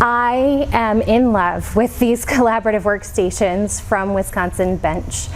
I am in love with these collaborative workstations from Wisconsin Bench.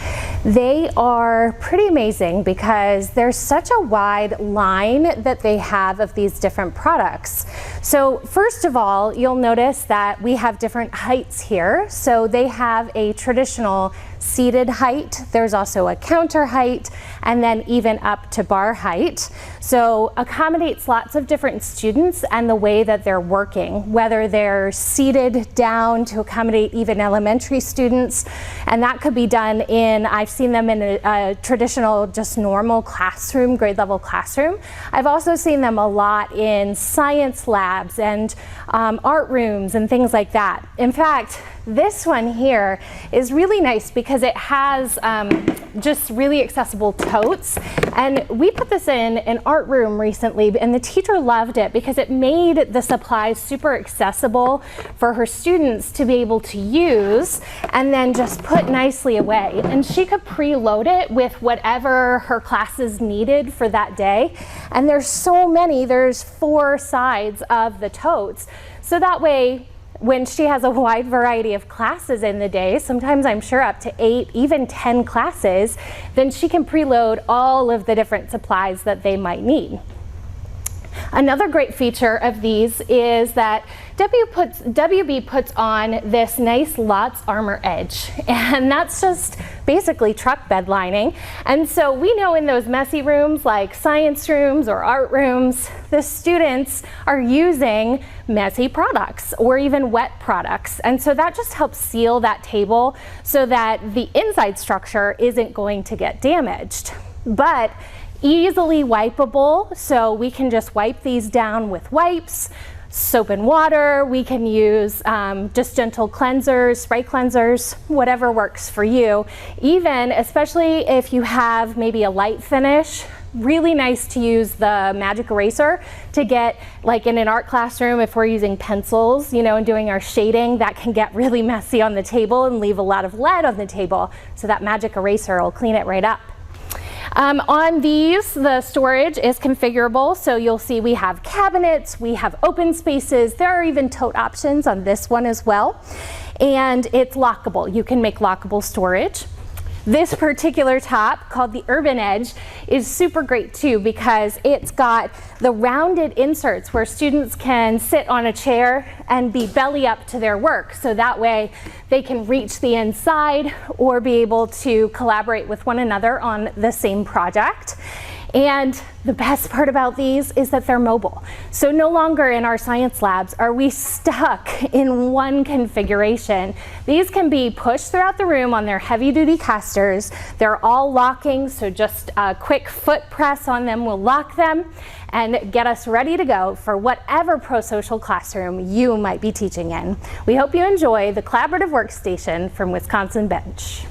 They are pretty amazing because there's such a wide line that they have of these different products. So first of all, you'll notice that we have different heights here. So they have a traditional seated height, there's also a counter height, and then even up to bar height. So accommodates lots of different students and the way that they're working, whether they're seated down to accommodate even elementary students, and that could be done in, I've seen them in a traditional, just normal classroom, grade level classroom. I've also seen them a lot in science labs and art rooms and things like that. In fact, this one here is really nice because it has just really accessible totes, and we put this in an art room recently, and the teacher loved it because it made the supplies super accessible for her students to be able to use and then just put nicely away. And she could preload it with whatever her classes needed for that day. And there's so many, there's 4 sides of the totes. So that way, when she has a wide variety of classes in the day, sometimes I'm sure up to 8, even 10 classes, then she can preload all of the different supplies that they might need. Another great feature of these is that WB puts on this nice Lots Armor Edge, and that's just basically truck bed lining. And so we know in those messy rooms like science rooms or art rooms, the students are using messy products or even wet products. And so that just helps seal that table so that the inside structure isn't going to get damaged. But easily wipeable, so we can just wipe these down with wipes, soap and water. We can use just gentle cleansers, spray cleansers, whatever works for you. Even, especially if you have maybe a light finish, really nice to use the magic eraser to get, like in an art classroom, if we're using pencils, you know, and doing our shading, that can get really messy on the table and leave a lot of lead on the table. So that magic eraser will clean it right up. On these, the storage is configurable, so you'll see we have cabinets, we have open spaces, there are even tote options on this one as well, and it's lockable. You can make lockable storage. This particular top, called the Urban Edge, is super great too because it's got the rounded inserts where students can sit on a chair and be belly up to their work. So that way they can reach the inside or be able to collaborate with one another on the same project. And the best part about these is that they're mobile. So no longer in our science labs are we stuck in one configuration. These can be pushed throughout the room on their heavy-duty casters. They're all locking, so just a quick foot press on them will lock them and get us ready to go for whatever pro-social classroom you might be teaching in. We hope you enjoy the collaborative workstation from Wisconsin Bench.